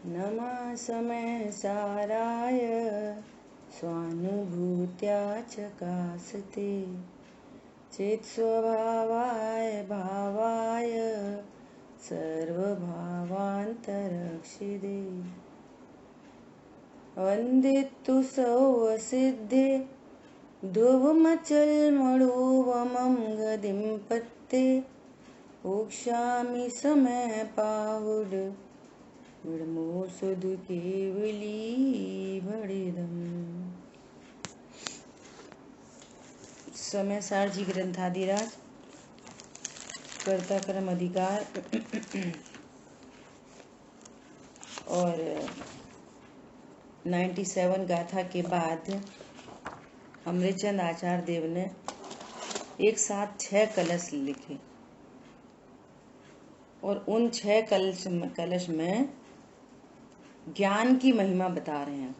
नमः समय साराय स्वानुभूत्या चकासते चेत्स्वभावाय भावाय सर्वभावान्तरक्षिदे वन्दितु सौवसिद्धे ध्रुवमचलमणोवमं गतिं पत्ते ओक्ष्यामि समय पाहुड विडमो सुधु केवली भड़िदम। समय सार जी ग्रंथादिराज कर्ता कर्म अधिकार और 97 गाथा के बाद अमृतचंद आचार्य देव ने एक साथ 6 कलश लिखे और उन 6 कलश में ज्ञान की महिमा बता रहे हैं।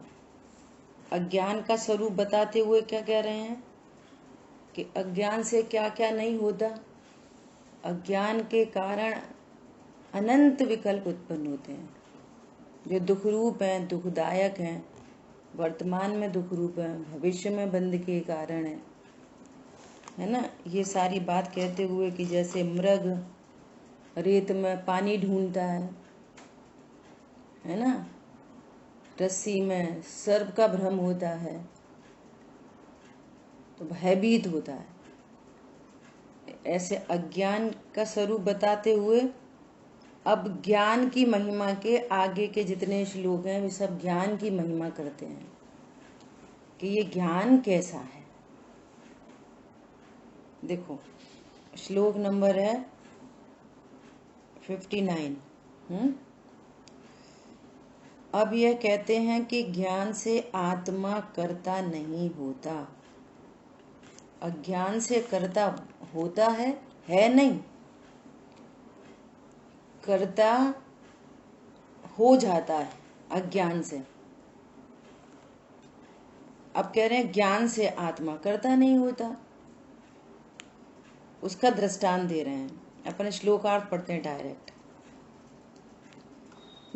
अज्ञान का स्वरूप बताते हुए क्या कह रहे हैं कि अज्ञान से क्या क्या नहीं होता। अज्ञान के कारण अनंत विकल्प उत्पन्न होते हैं जो दुख रूप हैं, दुखदायक हैं, वर्तमान में दुख रूप हैं, भविष्य में बंध के कारण है ना। ये सारी बात कहते हुए कि जैसे मृग रेत में पानी ढूंढता है ना, रस्सी में सर्प का भ्रम होता है तो भयभीत होता है, ऐसे अज्ञान का स्वरूप बताते हुए अब ज्ञान की महिमा के आगे के जितने श्लोक हैं वे सब ज्ञान की महिमा करते हैं कि ये ज्ञान कैसा है। देखो श्लोक नंबर है 59। अब यह कहते हैं कि ज्ञान से आत्मा कर्ता नहीं होता। अज्ञान से कर्ता होता है नहीं, कर्ता हो जाता है अज्ञान से। अब कह रहे हैं ज्ञान से आत्मा कर्ता नहीं होता, उसका दृष्टांत दे रहे हैं। अपने श्लोकार्थ पढ़ते हैं डायरेक्ट।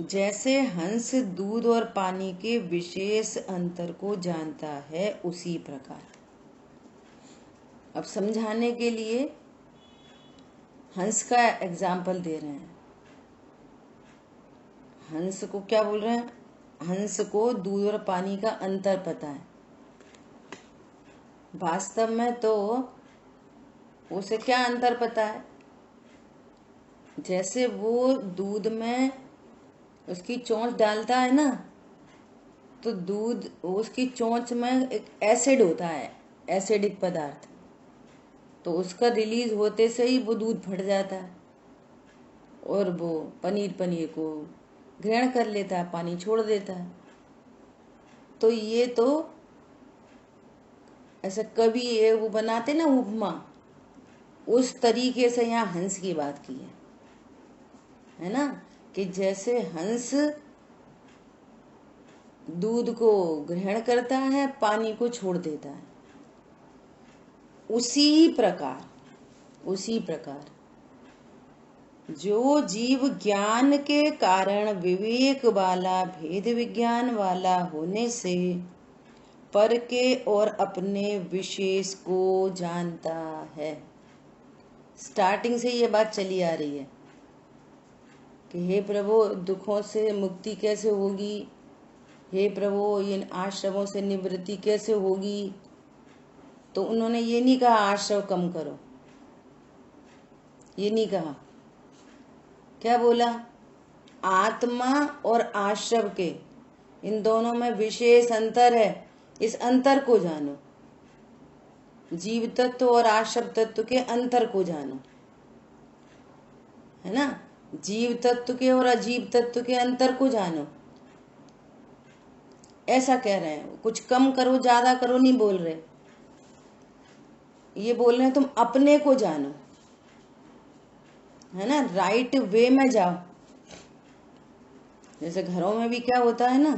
जैसे हंस दूध और पानी के विशेष अंतर को जानता है उसी प्रकार। अब समझाने के लिए हंस का एग्जाम्पल दे रहे हैं। हंस को क्या बोल रहे हैं? हंस को दूध और पानी का अंतर पता है। वास्तव में तो उसे क्या अंतर पता है? जैसे वो दूध में उसकी चोंच डालता है ना, तो दूध उसकी चोंच में एक एसिड होता है, एसिडिक पदार्थ, तो उसका रिलीज होते से ही वो दूध फट जाता है और वो पनीर को ग्रहण कर लेता है, पानी छोड़ देता है। तो ये तो ऐसा कभी ये वो बनाते ना उपमा, उस तरीके से यहाँ हंस की बात की है ना, कि जैसे हंस दूध को ग्रहण करता है, पानी को छोड़ देता है, उसी प्रकार जो जीव ज्ञान के कारण विवेक वाला, भेद विज्ञान वाला होने से पर के और अपने विशेष को जानता है। स्टार्टिंग से ये बात चली आ रही है कि हे प्रभु दुखों से मुक्ति कैसे होगी, हे प्रभु इन आश्रमों से निवृत्ति कैसे होगी। तो उन्होंने ये नहीं कहा आश्रम कम करो, ये नहीं कहा। क्या बोला? आत्मा और आश्रम के इन दोनों में विशेष अंतर है, इस अंतर को जानो। जीव तत्व और आश्रम तत्व के अंतर को जानो, है ना। जीव तत्व के और अजीव तत्व के अंतर को जानो, ऐसा कह रहे हैं। कुछ कम करो ज्यादा करो नहीं बोल रहे, ये बोल रहे हैं तुम अपने को जानो, है ना, राइट वे में जाओ। जैसे घरों में भी क्या होता है ना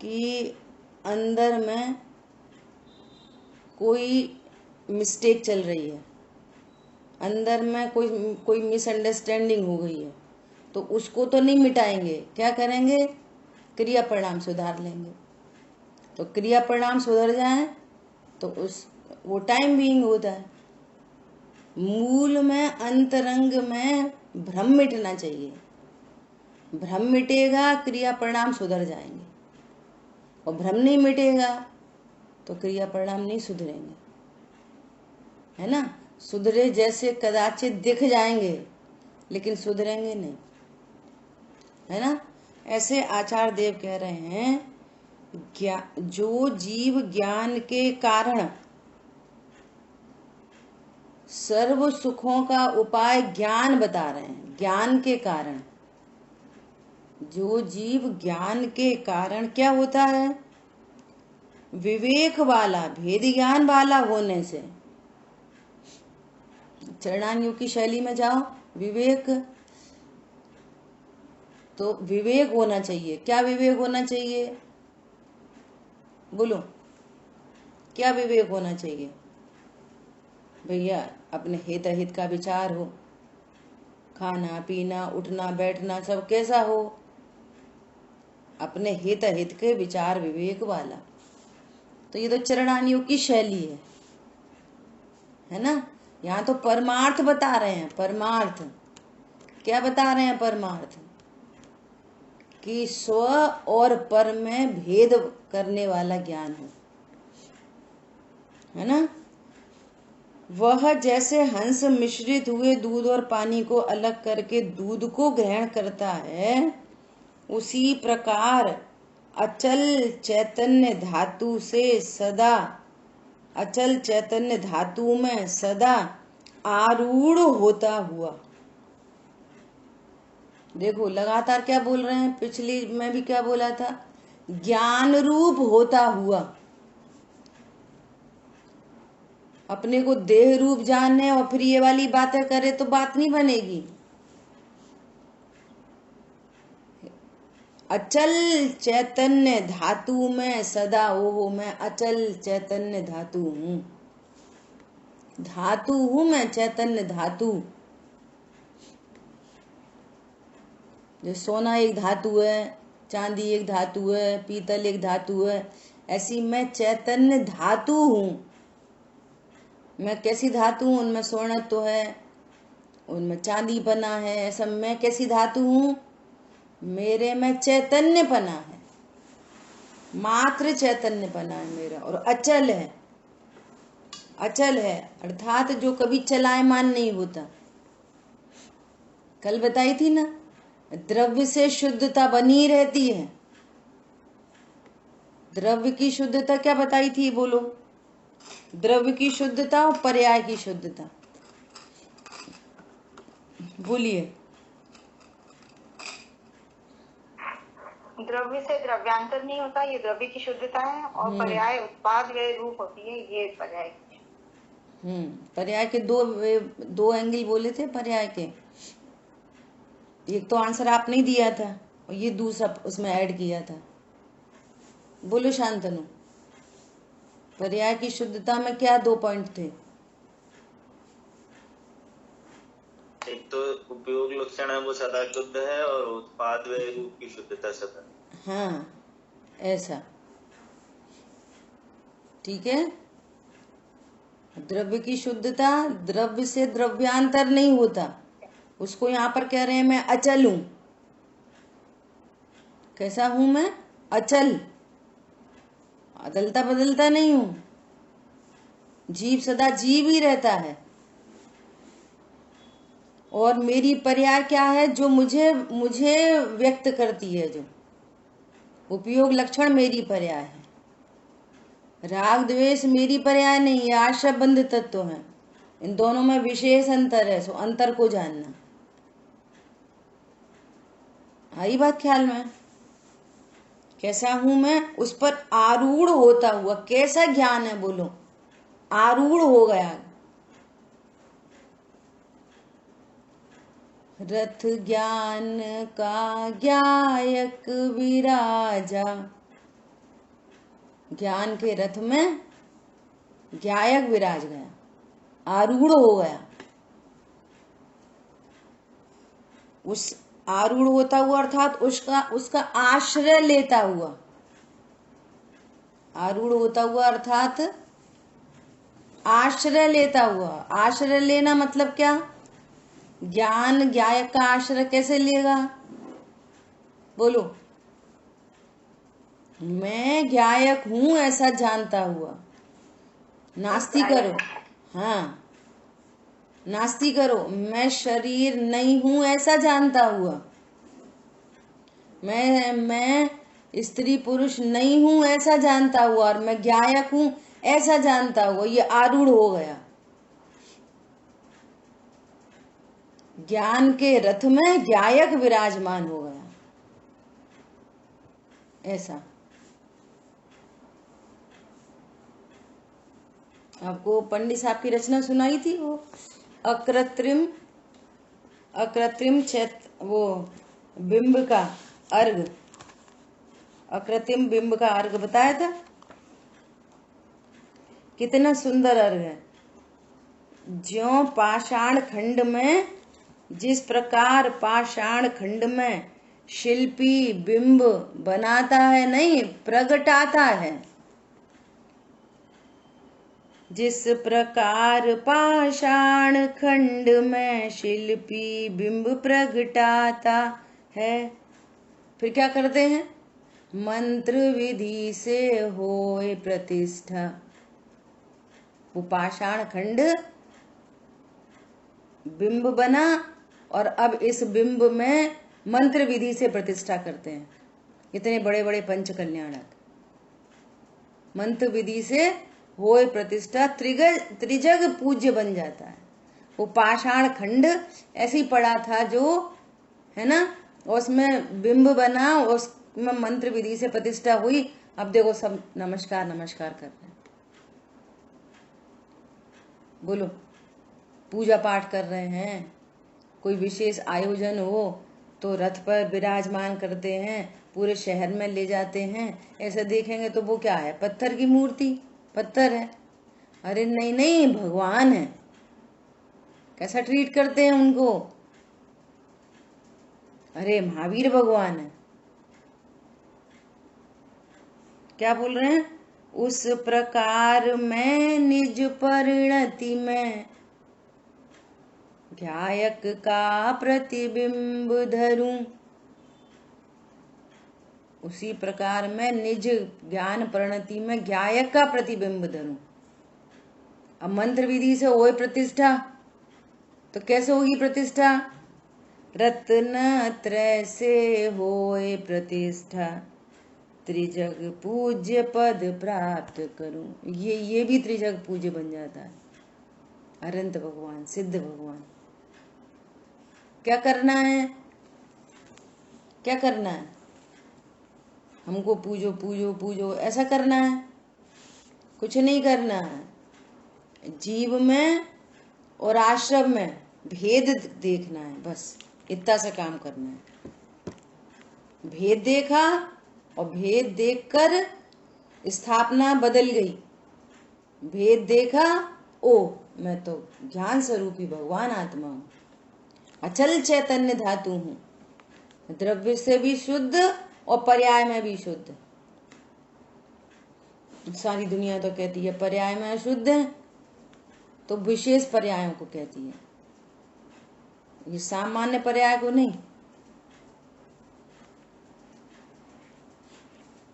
कि अंदर में कोई मिस्टेक चल रही है, अंदर में कोई मिसअंडरस्टैंडिंग हो गई है, तो उसको तो नहीं मिटाएंगे, क्या करेंगे, क्रिया परिणाम सुधार लेंगे। तो क्रिया परिणाम सुधर जाए तो वो टाइम बीइंग होता है। मूल में अंतरंग में भ्रम मिटना चाहिए, भ्रम मिटेगा क्रिया परिणाम सुधर जाएंगे, और भ्रम नहीं मिटेगा तो क्रिया परिणाम नहीं सुधरेंगे, है ना। सुधरे जैसे कदाचित दिख जाएंगे लेकिन सुधरेंगे नहीं, है ना। ऐसे आचार्य देव कह रहे हैं जो जीव ज्ञान के कारण सर्व सुखों का उपाय ज्ञान बता रहे हैं, ज्ञान के कारण, जो जीव ज्ञान के कारण क्या होता है, विवेक वाला, भेद ज्ञान वाला होने से, चरणान्यों की शैली में जाओ, विवेक, तो विवेक होना चाहिए। क्या विवेक होना चाहिए, बोलो, क्या विवेक होना चाहिए भैया, अपने हित अहित का विचार हो, खाना पीना उठना बैठना सब कैसा हो, अपने हित अहित के विचार विवेक वाला। तो ये तो चरणानियों की शैली है ना। यहाँ तो परमार्थ बता रहे हैं, परमार्थ क्या बता रहे हैं, परमार्थ कि स्व और पर में भेद करने वाला ज्ञान हो, है ना। वह जैसे हंस मिश्रित हुए दूध और पानी को अलग करके दूध को ग्रहण करता है, उसी प्रकार अचल चैतन्य धातु से सदा, अचल चैतन्य धातु में सदा आरूढ़ होता हुआ, देखो लगातार क्या बोल रहे हैं, पिछली में भी क्या बोला था, ज्ञान रूप होता हुआ। अपने को देह रूप जानने और फिर ये वाली बातें करे तो बात नहीं बनेगी। अचल चैतन्य धातु में सदा, ओहो मैं अचल चैतन्य धातु हूं, धातु हूं मैं, चैतन्य धातु। जो सोना एक धातु है, चांदी एक धातु है, पीतल एक धातु है, ऐसी मैं चैतन्य धातु हूं। मैं कैसी धातु हूं, उनमें स्वर्ण तो है, उनमें चांदी बना है, ऐसा मैं कैसी धातु हूं, मेरे में चैतन्य पना है, मात्र चैतन्य पना है मेरा, और अचल है, अचल है अर्थात जो कभी चलायमान नहीं होता। कल बताई थी ना, द्रव्य से शुद्धता बनी रहती है। द्रव्य की शुद्धता क्या बताई थी, बोलो, द्रव्य की शुद्धता और पर्याय की शुद्धता, बोलिए। द्रव्य से द्रव्यांतर नहीं होता, ये द्रव्य की शुद्धता है, और पर्याय उत्पाद व रूप होती है, ये पर्याय। पर्याय के दो एंगल बोले थे पर्याय के, एक तो आंसर आपने दिया था और ये दूसरा उसमें ऐड किया था। बोलो शांतनु, पर्याय की शुद्धता में क्या दो पॉइंट थे, एक तो उपयोग लक्षण है वो सदा शुद्ध है, और उत्पाद व रूप की शुद्धता सदा। हाँ ऐसा, ठीक है। द्रव्य की शुद्धता, द्रव्य से द्रव्यांतर नहीं होता, उसको यहां पर कह रहे हैं मैं अचल हूं। कैसा हूं मैं, अचल, अदलता बदलता नहीं हूं, जीव सदा जीव ही रहता है। और मेरी पर्याय क्या है, जो मुझे मुझे व्यक्त करती है, जो उपयोग लक्षण मेरी पर्याय है। राग द्वेष मेरी पर्याय नहीं है, आश्रय बंध तत्व है, इन दोनों में विशेष अंतर है, सो अंतर को जानना। आई बात ख्याल में, कैसा हूं मैं, उस पर आरूढ़ होता हुआ, कैसा ज्ञान है, बोलो, आरूढ़ हो गया। रथ ज्ञान का ज्ञायक विराजा, ज्ञान के रथ में ज्ञायक विराज गया, आरूढ़ हो गया। आरूढ़ होता हुआ अर्थात उसका आश्रय लेता हुआ। आरूढ़ होता हुआ अर्थात आश्रय लेता हुआ। आश्रय लेना मतलब क्या? ज्ञान ज्ञायक का आश्रय कैसे लेगा? बोलो। मैं ज्ञायक हूं ऐसा जानता हुआ। नास्ती करो, हाँ नास्ती करो। मैं शरीर नहीं हूं ऐसा जानता हुआ। मैं स्त्री पुरुष नहीं हूं ऐसा जानता हुआ और मैं ज्ञायक हूं ऐसा जानता हुआ। ये आरूढ़ हो गया। ज्ञान के रथ में ज्ञायक विराजमान हो गया, ऐसा। आपको पंडित साहब की रचना सुनाई थी, वो अकृत्रिम वो बिंब का अर्घ, अकृत्रिम बिंब का अर्घ बताया था। कितना सुंदर अर्घ है। ज्यों पाषाण खंड में, जिस प्रकार पाषाण खंड में शिल्पी बिंब बनाता है, नहीं प्रगटाता है, जिस प्रकार पाषाण खंड में शिल्पी बिंब प्रगटाता है, फिर क्या करते हैं? मंत्र विधि से होए प्रतिष्ठा। वो पाषाण खंड बिंब बना और अब इस बिंब में मंत्र विधि से प्रतिष्ठा करते हैं। इतने बड़े बड़े पंच कल्याणक मंत्र विधि से होए प्रतिष्ठा, त्रिजग पूज्य बन जाता है। वो पाषाण खंड ऐसे ही पड़ा था जो है ना, उसमें बिंब बना, उसमें मंत्र विधि से प्रतिष्ठा हुई। अब देखो सब नमस्कार नमस्कार कर रहे हैं। बोलो, पूजा पाठ कर रहे हैं। कोई विशेष आयोजन हो तो रथ पर विराजमान करते हैं, पूरे शहर में ले जाते हैं। ऐसा देखेंगे तो वो क्या है? पत्थर की मूर्ति, पत्थर है। अरे नहीं नहीं, भगवान है। कैसा ट्रीट करते हैं उनको? अरे महावीर भगवान है। क्या बोल रहे हैं? उस प्रकार मैं निज परिणति में ज्ञायक का प्रतिबिंब धरूं। उसी प्रकार मैं निज ज्ञान परिणति में ज्ञायक का प्रतिबिंब धरूं। अब मंत्र विधि से होए प्रतिष्ठा, तो कैसे होगी प्रतिष्ठा? रत्न त्रय से होए प्रतिष्ठा, त्रिजग पूज्य पद प्राप्त करूं। ये भी त्रिजग पूज्य बन जाता है। अनंत भगवान, सिद्ध भगवान। क्या करना है? क्या करना है? हमको पूजो पूजो पूजो ऐसा करना है? कुछ नहीं करना है। जीव में और आश्रम में भेद देखना है, बस इतना सा काम करना है। भेद देखा और भेद देखकर स्थापना बदल गई। भेद देखा, ओ मैं तो ज्ञान स्वरूपी भगवान आत्मा हूं, अचल चैतन्य धातु हूं, द्रव्य से भी शुद्ध और पर्याय में भी शुद्ध। सारी दुनिया तो कहती है पर्याय में अशुद्ध है, तो विशेष पर्यायों को कहती है, ये सामान्य पर्याय को नहीं।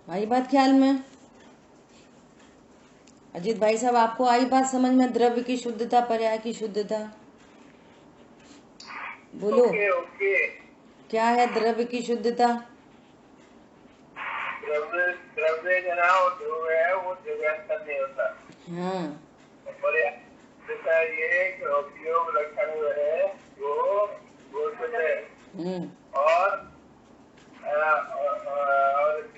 आई बात ख्याल में? अजित भाई साहब, आपको आई बात समझ में? द्रव्य की शुद्धता, पर्याय की शुद्धता। बोलो। ओके। क्या है द्रव्य की शुद्धता? द्रव्य जो है वो दिव्यांतर नहीं होता। हाँ। पर्याय ये उपयोग लक्षण है वो शुद्ध है। और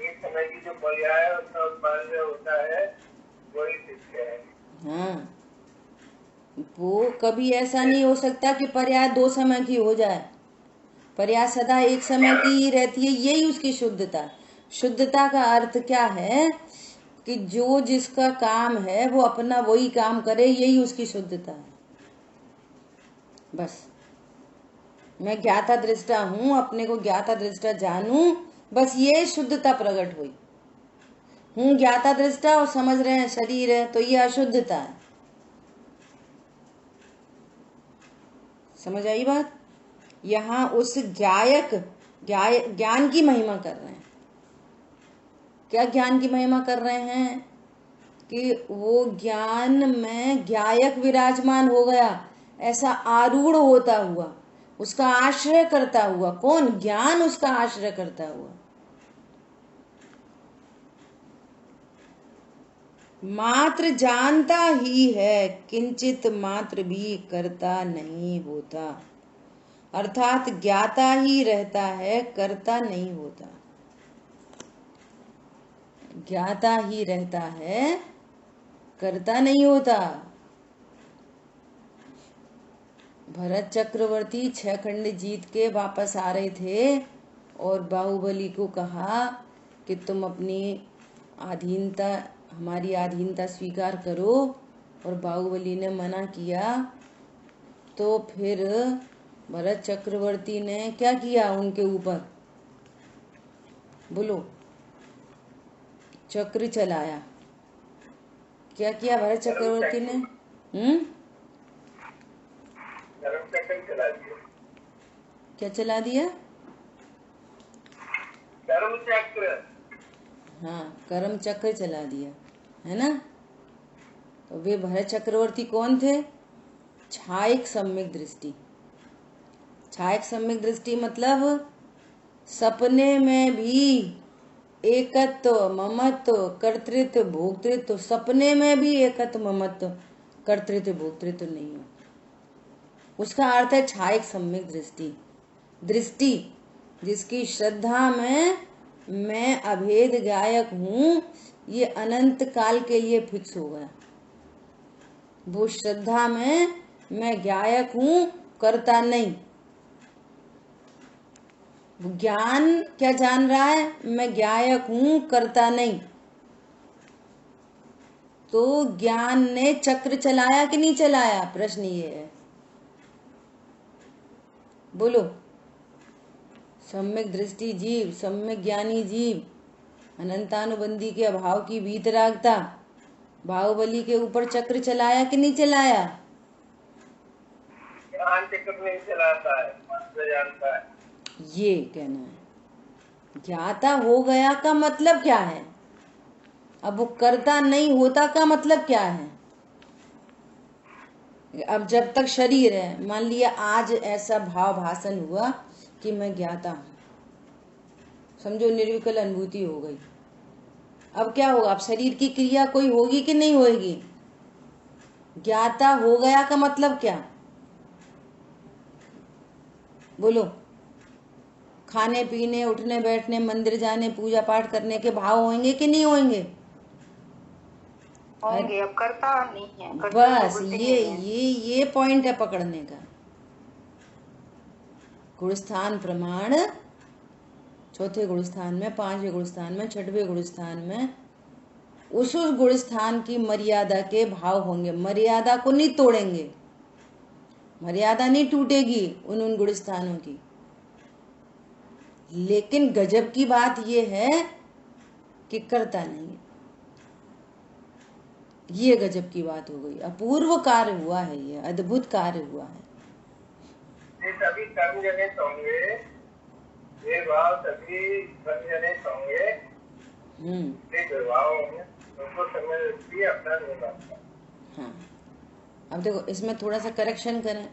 एक समय की जो पर्याय उसका उत्पादन होता है वही नित्य है। हाँ, वो कभी ऐसा नहीं हो सकता कि पर्याय 2 समय की हो जाए। पर्याय सदा एक समय की ही रहती है, यही उसकी शुद्धता। शुद्धता का अर्थ क्या है? कि जो जिसका काम है वो अपना वही काम करे, यही उसकी शुद्धता है, बस। मैं ज्ञाता दृष्टा हूँ, अपने को ज्ञाता दृष्टा जानूं, बस ये शुद्धता प्रकट हुई। हूँ ज्ञाता दृष्टा और समझ रहे हैं शरीर है, तो ये अशुद्धता है। समझ आई बात? यहाँ उस ज्ञान की महिमा कर रहे हैं। क्या ज्ञान की महिमा कर रहे हैं? कि वो ज्ञान में ज्ञायक विराजमान हो गया, ऐसा आरूढ़ होता हुआ, उसका आश्रय करता हुआ। कौन? ज्ञान उसका आश्रय करता हुआ। मात्र जानता ही है, किंचित मात्र भी करता नहीं होता। अर्थात ज्ञाता ही रहता है, करता नहीं होता। ज्ञाता ही रहता है, करता नहीं होता। भरत चक्रवर्ती 6 खंड जीत के वापस आ रहे थे और बाहुबली को कहा कि तुम अपनी अधीनता, हमारी अधीनता स्वीकार करो, और बाहुबली ने मना किया। तो फिर भरत चक्रवर्ती ने क्या किया उनके ऊपर? बोलो। चक्र चलाया। क्या किया भरत चक्रवर्ती ने? चला दिया। क्या चला दिया? कर्म चक्र। हाँ, कर्म चक्र चला दिया, है ना। तो वे भरत चक्रवर्ती कौन थे? छायक सम्यक दृष्टि। छायक सम्यक दृष्टि मतलब सपने में भी एकत्व, ममत्व, कर्तृत्व, भोक्तृत्व, सपने में भी एकत्व, ममत्व, कर्तृत्व, भोक्तृत्व नहीं हो। उसका अर्थ है छायक सम्यक दृष्टि। दृष्टि जिसकी श्रद्धा में मैं अभेद गायक हूँ, ये अनंत काल के लिए फिक्स हो गया। वो श्रद्धा में मैं गायक हूँ, करता नहीं। ज्ञान क्या जान रहा है? मैं गायक हूँ, करता नहीं। तो ज्ञान ने चक्र चलाया कि नहीं चलाया? प्रश्न ये है। बोलो। सम्यक दृष्टि जीव, सम्यक ज्ञानी जीव, अनंतानुबंधी के अभाव की वीतरागता, बाहुबली के ऊपर चक्र चलाया कि नहीं चलाया? ज्ञान चक्र नहीं चलाता है, मात्र जानता है। ये कहना है। ज्ञाता हो गया का मतलब क्या है? अब वो करता नहीं होता का मतलब क्या है? अब जब तक शरीर है, मान लिया आज ऐसा भाव भाषण हुआ कि मैं ज्ञाता हूं, समझो निर्विकल अनुभूति हो गई। अब क्या होगा? अब शरीर की क्रिया कोई होगी कि नहीं होगी? ज्ञाता हो गया का मतलब क्या? बोलो। खाने पीने, उठने बैठने, मंदिर जाने, पूजा पाठ करने के भाव होंगे कि नहीं होंगे? होंगे। अब करता नहीं है, बस ये पॉइंट है पकड़ने का। गुणस्थान प्रमाण, चौथे गुणस्थान में, 5वें गुणस्थान में, 6वें गुणस्थान में उस गुणस्थान की मर्यादा के भाव होंगे। मर्यादा को नहीं तोड़ेंगे, मर्यादा नहीं टूटेगी उन गुणस्थानों की। लेकिन गजब की बात यह है कि करता नहीं। ये गजब की बात हो गई। अपूर्व कार्य हुआ है, ये अद्भुत कार्य हुआ है। ये सभी कर्म जनित होंगे, ये भाव सभी कर्म जनित होंगे, ये दुर्भाव होंगे, उनको समझ भी अपना नहीं बनता। हाँ, अब देखो इसमें थोड़ा सा करेक्शन करें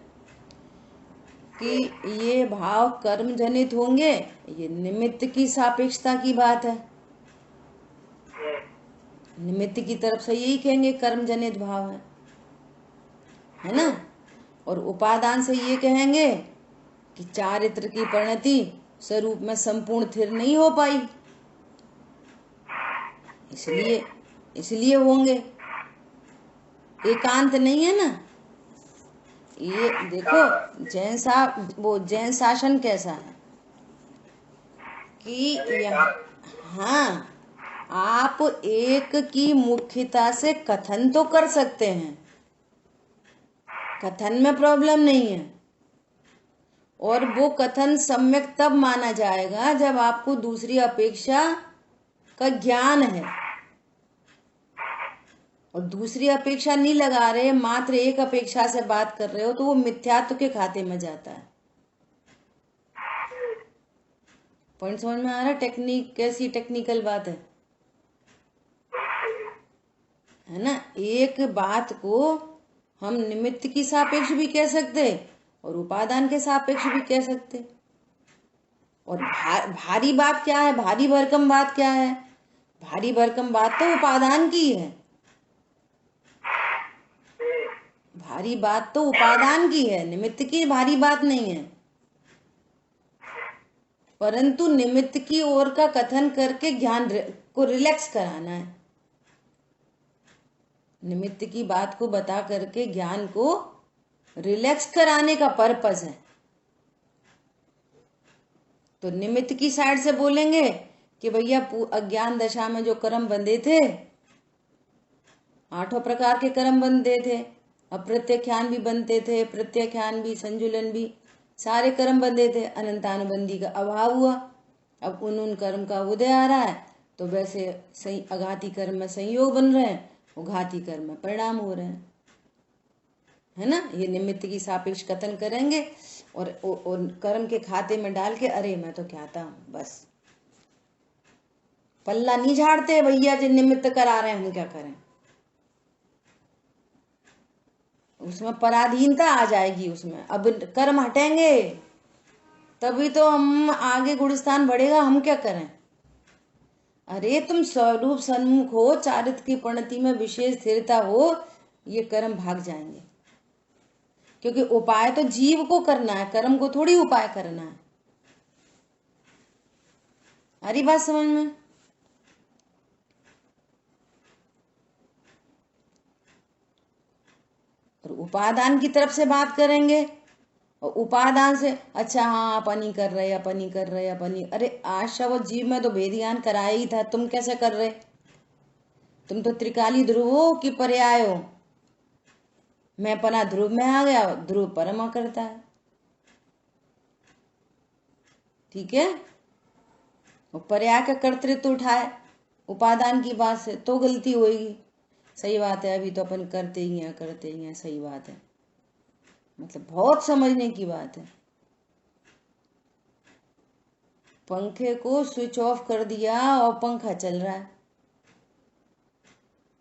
कि ये भाव कर्म जनित होंगे, ये निमित्त की सापेक्षता की बात है। निमित्त की तरफ से यही कहेंगे कर्म जनित भाव है ना। और उपादान से ये कहेंगे कि चारित्र की परिणति स्वरूप में संपूर्ण स्थिर नहीं हो पाई, इसलिए होंगे। एकांत नहीं है ना। ये देखो जैन शासन कैसा है कि यहाँ, हाँ, आप एक की मुख्यता से कथन तो कर सकते हैं, कथन में प्रॉब्लम नहीं है, और वो कथन सम्यक तब माना जाएगा जब आपको दूसरी अपेक्षा का ज्ञान है, और दूसरी अपेक्षा नहीं लगा रहे, मात्र एक अपेक्षा से बात कर रहे हो, तो वो मिथ्यात्व के खाते में जाता है। पॉइंट समझ में आ रहा है? टेक्निक कैसी टेक्निकल बात है ना। एक बात को हम निमित्त की सापेक्ष भी कह सकते और उपादान के सापेक्ष भी कह सकते। और भारी बात क्या है, भारी भरकम बात क्या है? भारी भरकम बात तो उपादान की है, भारी बात तो उपादान की है, निमित्त की भारी बात नहीं है। परंतु निमित्त की ओर का कथन करके ज्ञान को रिलैक्स कराना है, निमित्त की बात को बता करके ज्ञान को रिलैक्स कराने का पर्पस है। तो निमित्त की साइड से बोलेंगे कि भैया अज्ञान दशा में जो कर्म बंधे थे, 8 प्रकार के कर्म बंधे थे, अप्रत्याख्यान भी बनते थे, प्रत्याख्यान भी, संजुलन भी, सारे कर्म बंधे थे। अनंतानुबंधी का अभाव हुआ, अब उन कर्म का उदय आ रहा है, तो वैसे अघाती कर्म में संयोग बन रहे हैं, वो घाती कर्म में परिणाम हो रहे हैं, है ना। ये निमित्त की सापेक्ष कथन करेंगे और कर्म के खाते में डाल के, अरे मैं तो क्या था, बस पल्ला नहीं झाड़ते भैया, जिन निमित्त करा रहे हैं हम क्या करें। उसमें पराधीनता आ जाएगी, उसमें अब कर्म हटेंगे तभी तो हम आगे गुणस्थान बढ़ेगा, हम क्या करें। अरे तुम स्वरूप सन्मुख हो, चारित्र की प्रणति में विशेष स्थिरता हो, ये कर्म भाग जाएंगे। क्योंकि उपाय तो जीव को करना है, कर्म को थोड़ी उपाय करना है। हरी बात समझ में? और उपादान की तरफ से बात करेंगे, और उपादान से अच्छा हाँ अपनी कर रहे, अपनी कर रहे, अपनी, अरे आशा व जीव में तो भेद ज्ञान कराया ही था, तुम कैसे कर रहे? तुम तो त्रिकाली ध्रुव हो कि पर्याय हो। मैं पना ध्रुव में आ गया, ध्रुव परमा करता है, ठीक है। पर्याय का कर्तृत्व उठाए उपादान की बात से तो गलती होगी। सही बात है, अभी तो अपन करते ही हैं, सही बात है, मतलब बहुत समझने की बात है। पंखे को स्विच ऑफ कर दिया और पंखा चल रहा है,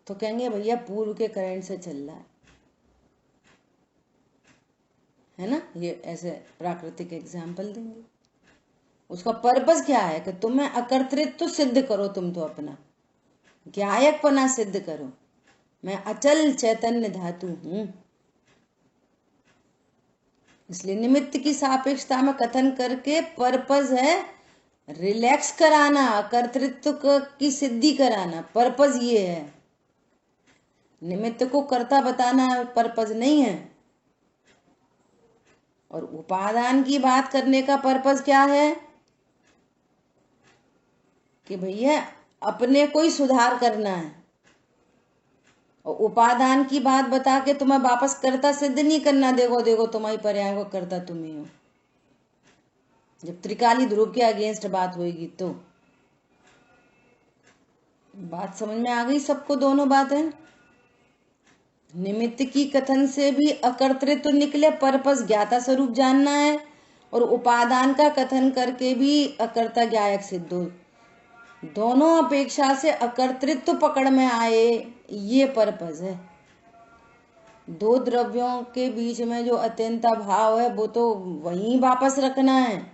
तो कहेंगे भैया पूर्व के करंट से चल रहा है ना। ये ऐसे प्राकृतिक एग्जाम्पल देंगे। उसका पर्पस क्या है कि तुम्हें अकर्तृत्व सिद्ध करो, तुम तो अपना ज्ञायकपना सिद्ध करो, मैं अचल चैतन्य धातु हूं। इसलिए निमित्त की सापेक्षता में कथन करके पर्पस है रिलैक्स कराना, कर्तृत्व की सिद्धि कराना, पर्पस ये है। निमित्त को कर्ता बताना पर्पस नहीं है। और उपादान की बात करने का पर्पस क्या है कि भैया अपने को ही सुधार करना है, और उपादान की बात बता के तुम्हें वापस कर्ता सिद्ध नहीं करना। देखो देखो तुम्हारी पर्याय को कर्ता तुम ही हो। जब त्रिकाली ध्रुव के अगेंस्ट बात होगी तो बात समझ में आ गई सबको। दोनों बातें, निमित्त की कथन से भी अकर्तृत्व निकले, पर्पस ज्ञाता स्वरूप जानना है, और उपादान का कथन करके भी अकर्ता ज्ञायक सिद्ध हो। दोनों अपेक्षा से अकर्तृत्व पकड़ में आए, ये पर्पस है। दो द्रव्यों के बीच में जो अत्यंता भाव है वो तो वहीं वापस रखना है,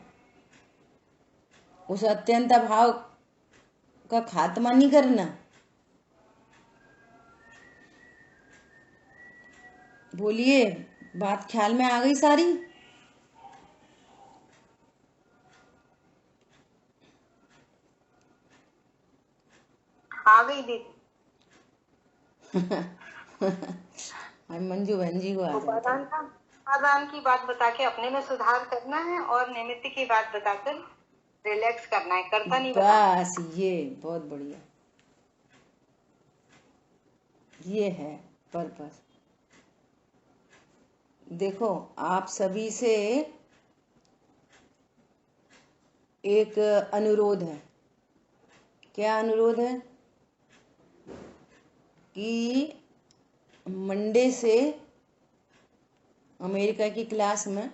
उस अत्यंता भाव का खात्मा नहीं करना। बोलिए, बात ख्याल में आ गई सारी? आ गई दीदी। मंजू बहन जी को आ जाता है। उपादान की बात बता के अपने में सुधार करना है, और निमित्त की बात बताकर रिलैक्स करना है, कर्ता नहीं बताना। बस ये बहुत बढ़िया, ये है पर्पस। देखो आप सभी से एक अनुरोध है। क्या अनुरोध है? कि मंडे से अमेरिका की क्लास में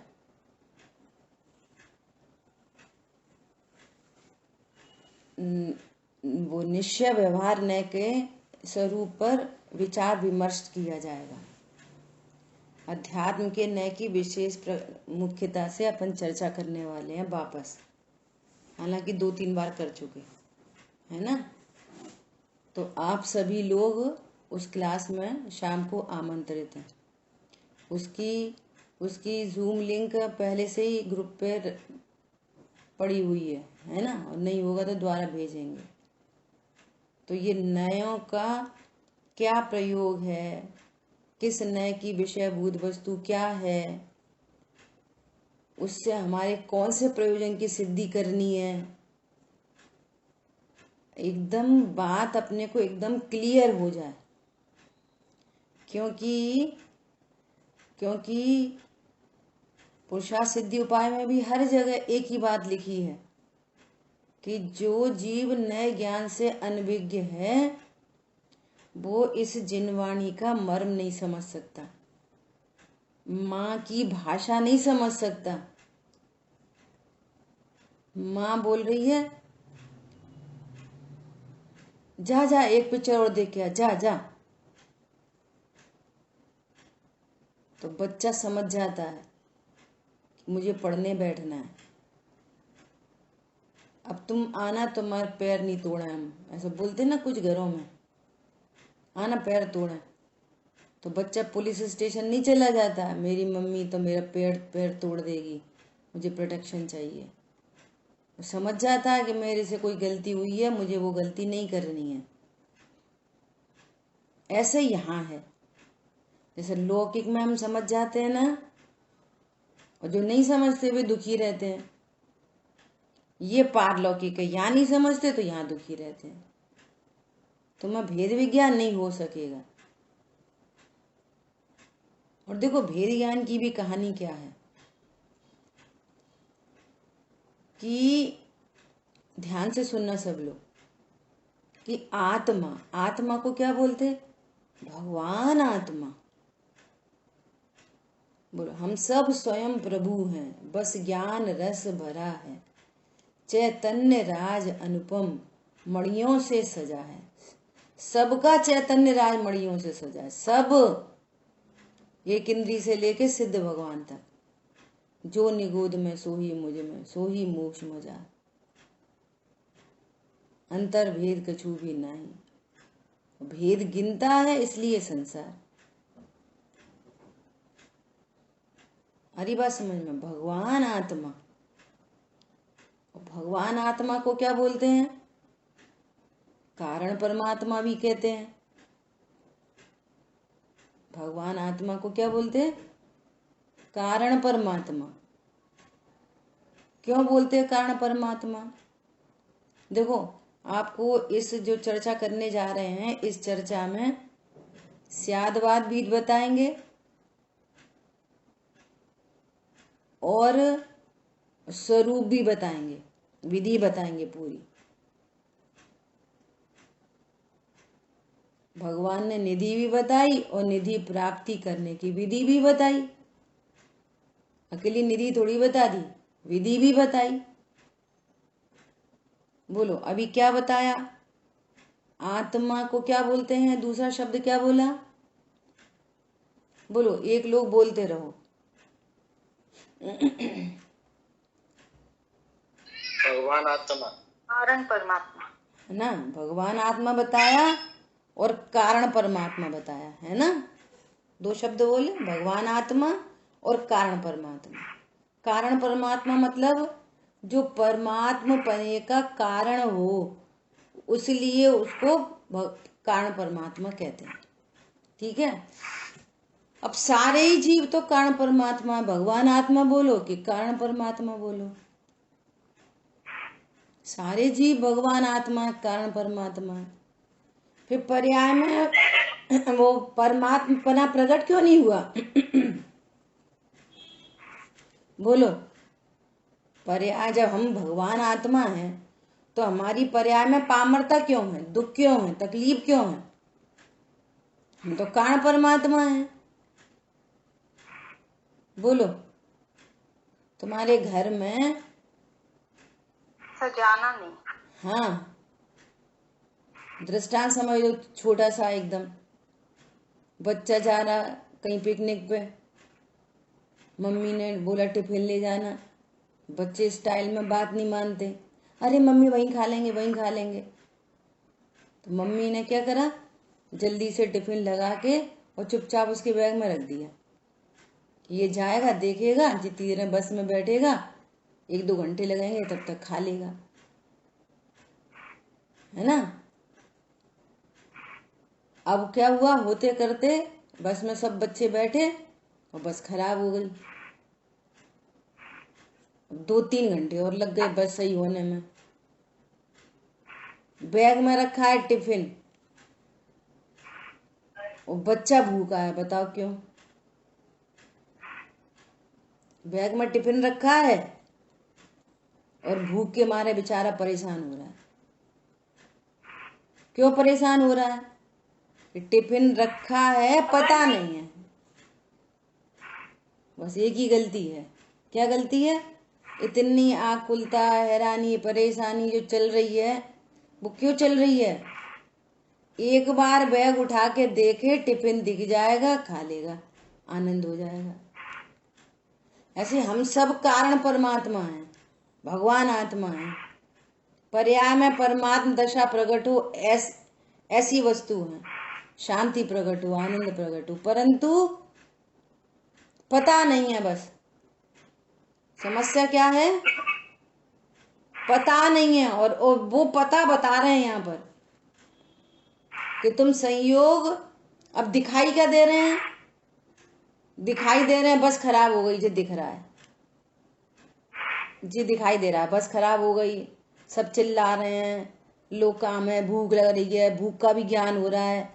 वो निश्चय व्यवहार न के स्वरूप पर विचार विमर्श किया जाएगा। अध्यात्म के न की विशेष मुख्यता से अपन चर्चा करने वाले हैं वापस, हालांकि 2-3 बार कर चुके है ना। तो आप सभी लोग उस क्लास में शाम को आमंत्रित हैं। उसकी जूम लिंक पहले से ही ग्रुप पे पड़ी हुई है ना, और नहीं होगा तो दोबारा भेजेंगे। तो ये नयों का क्या प्रयोग है, किस नए की विषयभूत वस्तु क्या है, उससे हमारे कौन से प्रयोजन की सिद्धि करनी है, एकदम बात अपने को एकदम क्लियर हो जाए। क्योंकि पुरुषार्थ सिद्धि उपाय में भी हर जगह एक ही बात लिखी है कि जो जीव नए ज्ञान से अनभिज्ञ है वो इस जिनवाणी का मर्म नहीं समझ सकता, माँ की भाषा नहीं समझ सकता। माँ बोल रही है जा जा एक पिक्चर और देख के आ, जा जा, तो बच्चा समझ जाता है कि मुझे पढ़ने बैठना है। अब तुम आना, तुम्हारे पैर नहीं तोड़ा, हम ऐसा बोलते ना कुछ घरों में, आना पैर तोड़ा, तो बच्चा पुलिस स्टेशन नहीं चला जाता, मेरी मम्मी तो मेरा पैर तोड़ देगी, मुझे प्रोटेक्शन चाहिए। वो समझ जाता है कि मेरे से कोई गलती हुई है, मुझे वो गलती नहीं करनी है। ऐसे यहाँ है, जैसे लौकिक में हम समझ जाते हैं ना, और जो नहीं समझते वे दुखी रहते हैं। ये पारलौकिक है, यहाँ नहीं समझते तो यहाँ दुखी रहते हैं। तुम्हें भेद विज्ञान नहीं हो सकेगा। और देखो भेद ज्ञान की भी कहानी क्या है कि ध्यान से सुनना सब लोग, कि आत्मा को क्या बोलते? भगवान आत्मा। बोलो, हम सब स्वयं प्रभु हैं, बस ज्ञान रस भरा है, चैतन्य राज अनुपम मणियों से सजा है। सबका चैतन्य राज मणियों से सजा है, सब, एक इंद्री से लेके सिद्ध भगवान तक। जो निगोद में सोही मुझ में, सोही मोक्ष मजा, अंतर भेद कछु भी नहीं। भेद गिनता है इसलिए संसार। हरी बात समझ में? भगवान आत्मा, भगवान आत्मा को क्या बोलते हैं? कारण परमात्मा भी कहते हैं। भगवान आत्मा को क्या बोलते हैं? कारण परमात्मा। क्यों बोलते हैं कारण परमात्मा? देखो, आपको इस जो चर्चा करने जा रहे हैं, इस चर्चा में स्यादवाद भी बताएंगे और स्वरूप भी बताएंगे, विधि बताएंगे पूरी। भगवान ने निधि भी बताई और निधि प्राप्ति करने की विधि भी बताई। अकेली निधि थोड़ी बता दी, विधि भी बताई। बोलो, अभी क्या बताया? आत्मा को क्या बोलते हैं? दूसरा शब्द क्या बोला? बोलो, एक लोग बोलते रहो। भगवान आत्मा, कारण परमात्मा है ना। भगवान आत्मा बताया और कारण परमात्मा बताया, है ना। 2 शब्द बोले, भगवान आत्मा और कारण परमात्मा। कारण परमात्मा मतलब जो परमात्मा पने का कारण हो, उसलिए उसको कारण परमात्मा कहते हैं। ठीक है। अब सारे ही जीव तो कारण परमात्मा, भगवान आत्मा बोलो कि कारण परमात्मा बोलो, सारे जीव भगवान आत्मा, कारण परमात्मा। फिर पर्याय में वो परमात्मा प्रकट क्यों नहीं हुआ? बोलो, पर्याय, जब हम भगवान आत्मा हैं तो हमारी पर्याय में पामरता क्यों है, दुख क्यों है, तकलीफ क्यों है? हम तो कारण परमात्मा हैं। बोलो, तुम्हारे घर में सजाना नहीं। हाँ, दृष्टांत समझ लो, छोटा सा एकदम, बच्चा जा रहा कहीं पिकनिक पे, मम्मी ने बोला टिफिन ले जाना, बच्चे स्टाइल में बात नहीं मानते, अरे मम्मी वहीं खा लेंगे, वहीं खा लेंगे। तो मम्मी ने क्या करा, जल्दी से टिफिन लगा के और चुपचाप उसके बैग में रख दिया। ये जाएगा, देखेगा, जितनी देर बस में बैठेगा, 1-2 घंटे लगेंगे, तब तक खा लेगा, है ना। अब क्या हुआ, होते करते बस में सब बच्चे बैठे और बस खराब हो गई। 2-3 घंटे और लग गए बस सही होने में। बैग में रखा है टिफिन और बच्चा भूखा है, बताओ क्यों? बैग में टिफिन रखा है और भूख के मारे बेचारा परेशान हो रहा है। क्यों परेशान हो रहा है? कि टिफिन रखा है, पता नहीं है। बस एक ही गलती है। क्या गलती है? इतनी आकुलता, हैरानी, परेशानी जो चल रही है, वो क्यों चल रही है? एक बार बैग उठा के देखे, टिफिन दिख जाएगा, खा लेगा, आनंद हो जाएगा। ऐसे हम सब कारण परमात्मा हैं, भगवान आत्मा है। पर्याय में परमात्म दशा प्रकट हो, ऐसी वस्तु है, शांति प्रकट हो, आनंद प्रकट हो, परंतु पता नहीं है। बस समस्या क्या है? पता नहीं है। और वो पता बता रहे हैं यहाँ पर कि तुम संयोग अब दिखाई क्या दे रहे हैं? दिखाई दे रहे हैं बस खराब हो गई, जो दिख रहा है जी, दिखाई दे रहा है बस खराब हो गई, सब चिल्ला रहे हैं, लोग काम है, भूख लग रही है, भूख का भी ज्ञान हो रहा है,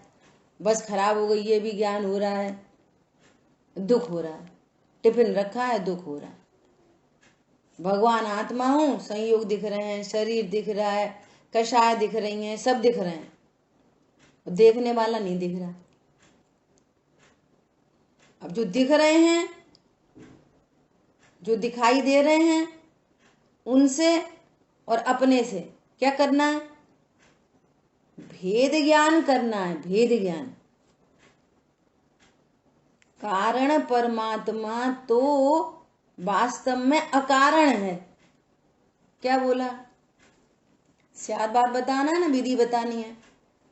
बस खराब हो गई ये भी ज्ञान हो रहा है, दुख हो रहा है, टिफिन रखा है, दुख हो रहा है। भगवान आत्मा हूं, संयोग दिख रहे हैं, शरीर दिख रहा है, कषाय दिख रही हैं, सब दिख रहे हैं, देखने वाला नहीं दिख रहा। अब जो दिख रहे हैं, जो दिखाई दे रहे हैं, उनसे और अपने से क्या करना है? भेद ज्ञान करना है, भेद ज्ञान। कारण परमात्मा तो वास्तव में अकारण है। क्या बोला? शायद बात बताना है ना, विधि बतानी है।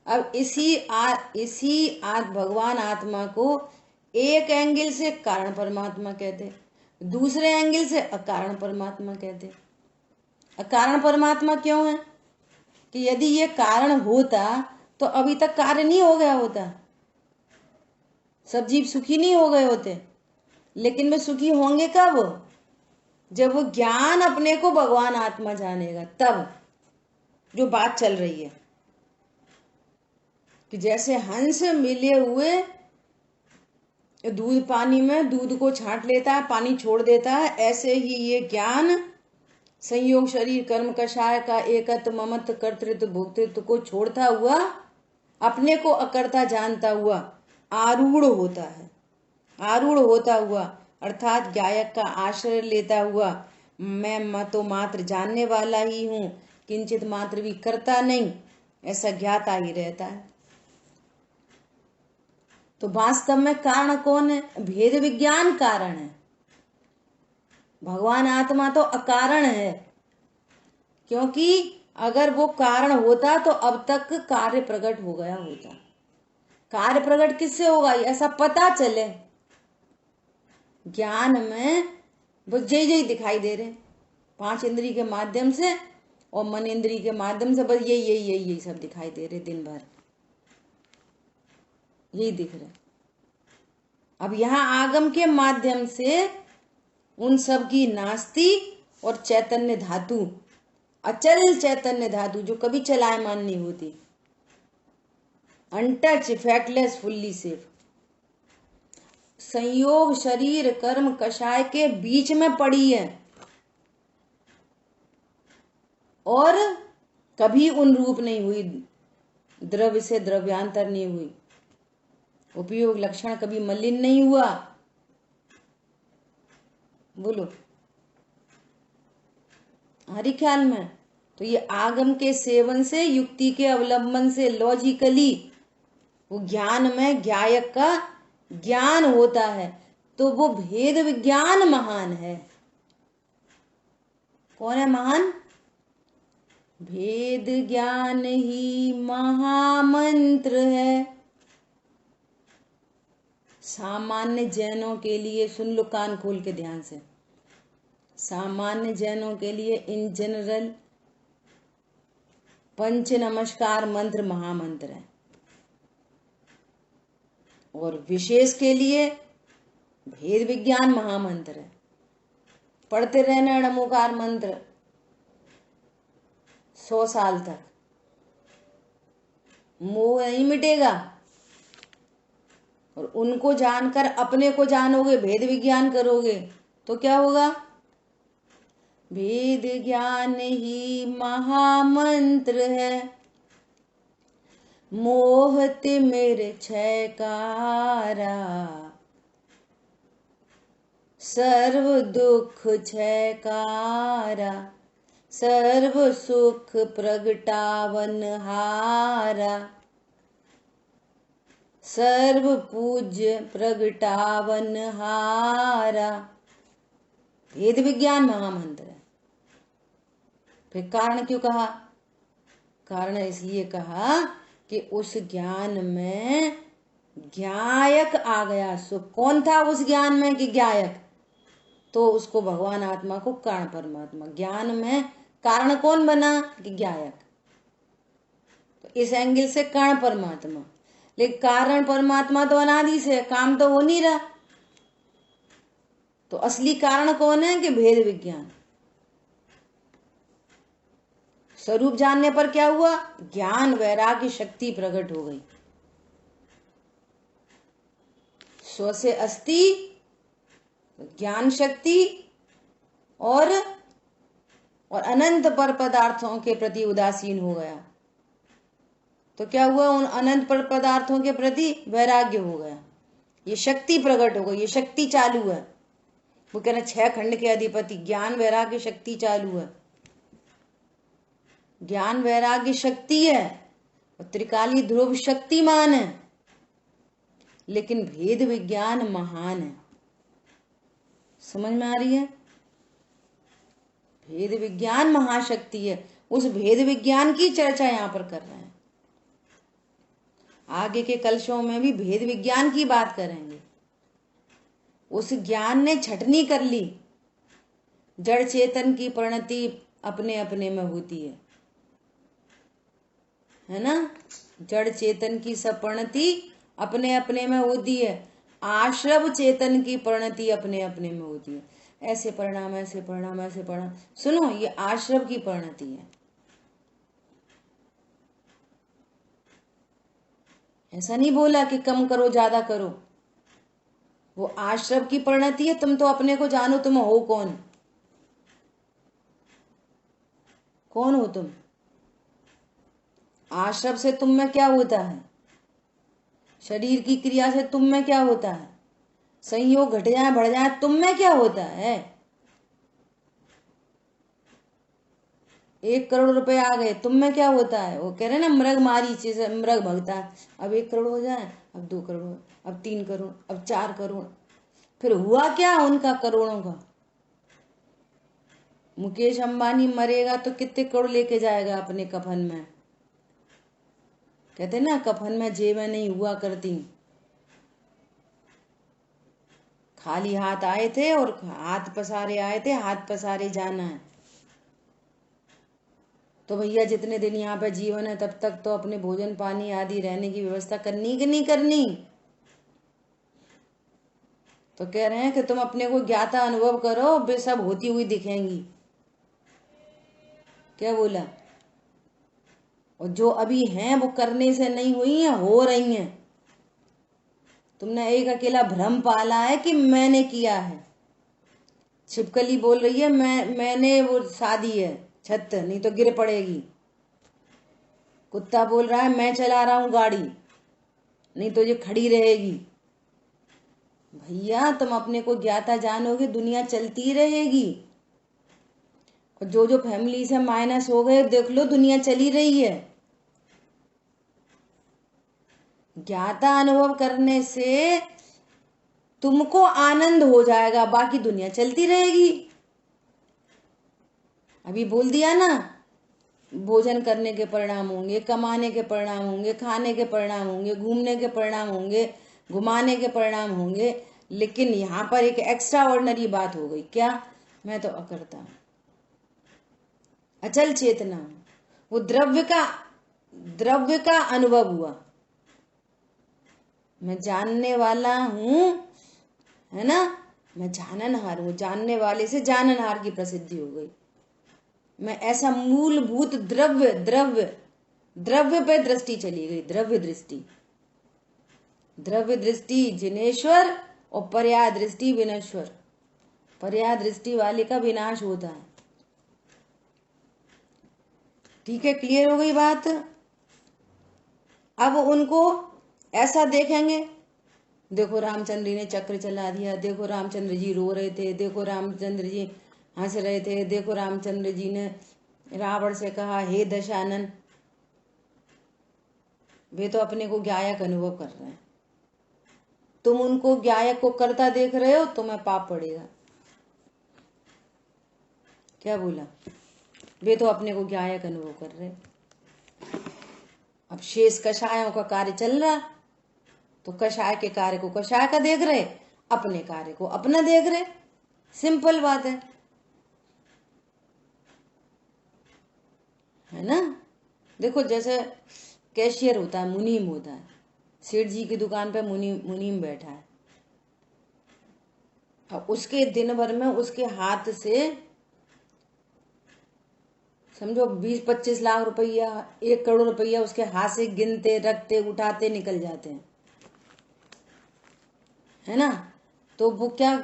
अब इसी भगवान आत्मा को एक एंगल से कारण परमात्मा कहते, दूसरे एंगल से अकारण परमात्मा कहते। अकारण परमात्मा क्यों है? कि यदि ये कारण होता तो अभी तक कार्य नहीं हो गया होता, सब जीव सुखी नहीं हो गए होते। लेकिन वे सुखी होंगे कब? जब वो ज्ञान अपने को भगवान आत्मा जानेगा, तब जो बात चल रही है कि जैसे हंस मिले हुए दूध पानी में दूध को छांट लेता है, पानी छोड़ देता है, ऐसे ही ये ज्ञान संयोग शरीर कर्म कषाय का एकत्व ममत्व कर्तृत्व भोक्तृत्व को छोड़ता हुआ, अपने को अकर्ता जानता हुआ आरूढ़ होता है। आरूढ़ होता हुआ अर्थात गायक का आश्रय लेता हुआ, मैं मतो मात्र जानने वाला ही हूं, किंचित मात्र भी करता नहीं, ऐसा ज्ञाता ही रहता है। तो वास्तव में कारण कौन है? भेद विज्ञान कारण है। भगवान आत्मा तो अकारण है, क्योंकि अगर वो कारण होता तो अब तक कार्य प्रकट हो गया होता। कार्य प्रकट किससे होगा? ऐसा पता चले ज्ञान में, बस जय दिखाई दे रहे 5 इंद्री के माध्यम से और मन इंद्री के माध्यम से, बस यही सब दिखाई दे रहे, दिन भर यही दिख रहे। अब यहाँ आगम के माध्यम से उन सब की नास्ति और चैतन्य धातु, अचल चैतन्य धातु जो कभी चलायमान नहीं होती, अनटच इफेक्टलेस फुल्ली सेफ, संयोग शरीर कर्म कषाय के बीच में पड़ी है। और कभी उन रूप नहीं हुई, द्रव्य से द्रव्यांतर नहीं हुई, उपयोग लक्षण कभी मलिन नहीं हुआ। बोलो, हरी ख्याल में। तो ये आगम के सेवन से, युक्ति के अवलंबन से, लॉजिकली वो ज्ञान में ज्ञायक का ज्ञान होता है, तो वो भेद विज्ञान महान है। कौन है महान? भेद ज्ञान ही महामंत्र है। सामान्य जैनों के लिए, सुन लो कान खोल के ध्यान से, सामान्य जैनों के लिए इन जनरल पंच नमस्कार मंत्र महामंत्र है, और विशेष के लिए भेद विज्ञान महामंत्र है। पढ़ते रहना नमोकार मंत्र 100 साल तक, मोह नहीं मिटेगा। और उनको जानकर अपने को जानोगे, भेद विज्ञान करोगे, तो क्या होगा? भेद ज्ञान ही महामंत्र है, मोह तिमिर क्षयकारा, सर्व दुख क्षयकारा, सर्व सुख प्रगटावन हारा, सर्व पूज्य प्रगटावन हारा। भेद विज्ञान महामंत्र है। फिर कारण क्यों कहा? कारण इसलिए कहा कि उस ज्ञान में ज्ञायक आ गया। सो कौन था उस ज्ञान में कि ज्ञायक? तो उसको भगवान आत्मा को कारण परमात्मा, ज्ञान में कारण कौन बना कि ज्ञायक। तो इस एंगल से कारण परमात्मा, लेकिन कारण परमात्मा तो अनादि से, काम तो हो नहीं रहा। तो असली कारण कौन है कि भेद विज्ञान। स्वरूप जानने पर क्या हुआ? ज्ञान वैराग्य शक्ति प्रकट हो गई। स्व से अस्ति ज्ञान शक्ति और अनंत पर पदार्थों के प्रति उदासीन हो गया। तो क्या हुआ? उन अनंत पर पदार्थों के प्रति वैराग्य हो गया। ये शक्ति प्रकट हो गई, ये शक्ति चालू है। वो कह रहे 6 खंड के अधिपति, ज्ञान वैराग्य शक्ति चालू है। ज्ञान वैराग्य शक्ति है और त्रिकाली ध्रुव शक्तिमान है, लेकिन भेद विज्ञान महान है। समझ में आ रही है? भेद विज्ञान महाशक्ति है। उस भेद विज्ञान की चर्चा यहां पर कर रहे हैं। आगे के कलशों में भी भेद विज्ञान की बात करेंगे। उस ज्ञान ने छटनी कर ली। जड़ चेतन की परिणति अपने अपने में होती है ना? जड़ चेतन की सब परिणति अपने अपने में होती है। आश्रव चेतन की परिणति अपने अपने में होती है। ऐसे परिणाम, ऐसे परिणाम, ऐसे परिणाम। सुनो, ये आश्रव की परिणति है। ऐसा नहीं बोला कि कम करो ज्यादा करो, वो आश्रव की परिणति है। तुम तो अपने को जानो, तुम हो कौन? कौन हो तुम? आश्रव से तुम में क्या होता है? शरीर की क्रिया से तुम में क्या होता है? संयोग घट जाए बढ़ जाए, तुम में क्या होता है? 1 करोड़ रुपए आ गए, तुम में क्या होता है? वो कह रहे ना, मृग मारी चीज, मृग भगता है। अब 1 करोड़ हो जाए, अब 2 करोड़, अब 3 करोड़, अब 4 करोड़। फिर हुआ क्या उनका करोड़ों का? मुकेश अंबानी मरेगा तो कितने करोड़ लेके जाएगा अपने कफन में? कहते ना, कफन में जेबें नहीं हुआ करती। खाली हाथ आए थे और हाथ पसारे आए थे, हाथ पसारे जाना है। तो भैया जितने दिन यहाँ पे जीवन है तब तक तो अपने भोजन पानी आदि रहने की व्यवस्था करनी कि नहीं करनी? तो कह रहे हैं कि तुम अपने को ज्ञाता अनुभव करो, वे सब होती हुई दिखेंगी। क्या बोला? और जो अभी हैं वो करने से नहीं हुई हैं, हो रही हैं। तुमने एक अकेला भ्रम पाला है कि मैंने किया है। छिपकली बोल रही है मैंने वो शादी है, छत, नहीं तो गिर पड़ेगी। कुत्ता बोल रहा है मैं चला रहा हूं गाड़ी, नहीं तो ये खड़ी रहेगी। भैया तुम अपने को ज्ञाता जानोगे, दुनिया चलती रहेगी। और जो जो फैमिली से माइनस हो गए देख लो, दुनिया चली रही है। ज्ञाता अनुभव करने से तुमको आनंद हो जाएगा, बाकी दुनिया चलती रहेगी। अभी बोल दिया ना, भोजन करने के परिणाम होंगे, कमाने के परिणाम होंगे, खाने के परिणाम होंगे, घूमने के परिणाम होंगे, घुमाने के परिणाम होंगे। लेकिन यहाँ पर एक एक्स्ट्रा ऑर्डिनरी बात हो गई, क्या? मैं तो अकर्ता हूं, अचल चेतना हूं। वो द्रव्य का अनुभव हुआ, मैं जानने वाला हूं, है ना, मैं जाननहार हूं। जानने वाले से जाननहार की प्रसिद्धि हो गई। मैं ऐसा मूलभूत द्रव्य पे दृष्टि चली गई, द्रव्य दृष्टि जिनेश्वर और पर्याय दृष्टि विनश्वर। पर्याय दृष्टि वाले का विनाश होता है। ठीक है, क्लियर हो गई बात? अब उनको ऐसा देखेंगे, देखो रामचंद्र जी ने चक्र चला दिया, देखो रामचंद्र जी रो रहे थे, देखो रामचंद्र जी हंस रहे थे, देखो रामचंद्र जी ने रावण से कहा हे दशानन। वे तो अपने को गायक अनुभव कर रहे हैं, तुम उनको गायक को करता देख रहे हो, तुम्हें पाप पड़ेगा। क्या बोला? वे तो अपने को गायक अनुभव कर रहे। अब शेष कषायों का कार्य चल रहा, तो कषाय के कार्य को कषाय का देख रहे, अपने कार्य को अपना देख रहे। सिंपल बात है ना? देखो जैसे कैशियर होता है, मुनीम होता है, सेठ जी की दुकान पे मुनीम बैठा है। अब उसके दिन भर में उसके हाथ से समझो 20-25 लाख रुपया, 1 करोड़ रुपया उसके हाथ से गिनते, रखते, उठाते निकल जाते हैं, है ना? तो वो क्या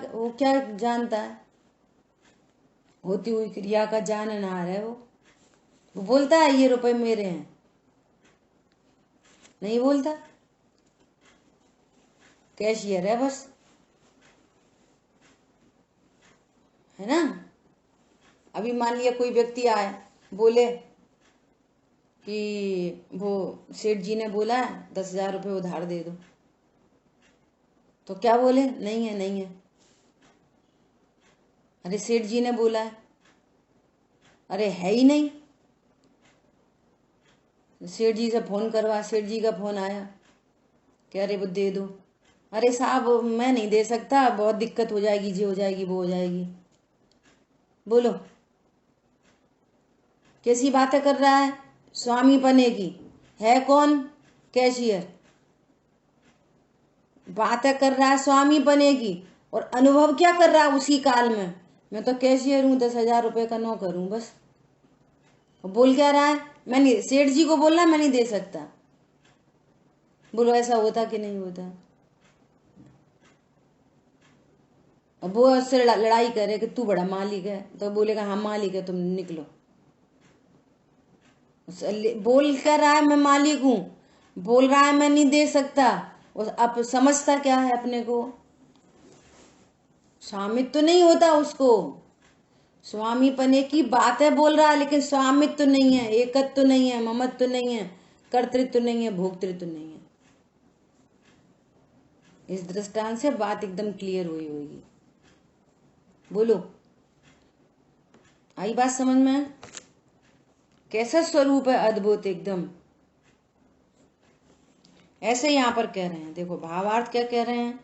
जानता है? होती हुई क्रिया का जाननहार है वो बोलता है ये रुपए मेरे हैं? नहीं बोलता, कैशियर है बस, है ना? अभी मान लिया कोई व्यक्ति आए, बोले कि वो सेठ जी ने बोला है 10,000 रुपये उधार दे दो, तो क्या बोले? नहीं है, नहीं है। अरे सेठ जी ने बोला है, अरे है ही नहीं। सेठ जी से फोन करवा, सेठ जी का फोन आया कि अरे वो दे दो। अरे साहब मैं नहीं दे सकता, बहुत दिक्कत हो जाएगी, ये हो जाएगी, वो हो जाएगी। बोलो कैसी बातें कर रहा है? स्वामी बने की है कौन? कैशियर। बातें कर रहा है स्वामी बने की, और अनुभव क्या कर रहा है उसी काल में? मैं तो कैशियर हूं, 10,000 रुपये का नौकर हूं बस। बोल क्या रहा है? मैं नहीं, सेठ जी को बोल रहा मैं नहीं दे सकता। बोलो ऐसा होता कि नहीं होता? अब वो उससे लड़ाई करे कि तू बड़ा मालिक है, तो बोलेगा हाँ मालिक है, तुम निकलो। बोल कर रहा है मैं मालिक हूं, बोल रहा है मैं नहीं दे सकता, और अब समझता क्या है अपने को? स्वामित्व तो नहीं होता उसको। स्वामी पने की बातें बोल रहा है, लेकिन स्वामित्व तो नहीं है, एकत्व तो नहीं है, ममत्व तो नहीं है, कर्तृत्व तो नहीं है, भोक्तृत्व तो नहीं है। इस दृष्टांत से बात एकदम क्लियर हुई होगी। बोलो आई बात समझ में? कैसा स्वरूप है अद्भुत एकदम। ऐसे यहां पर कह रहे हैं, देखो भावार्थ क्या कह रहे हैं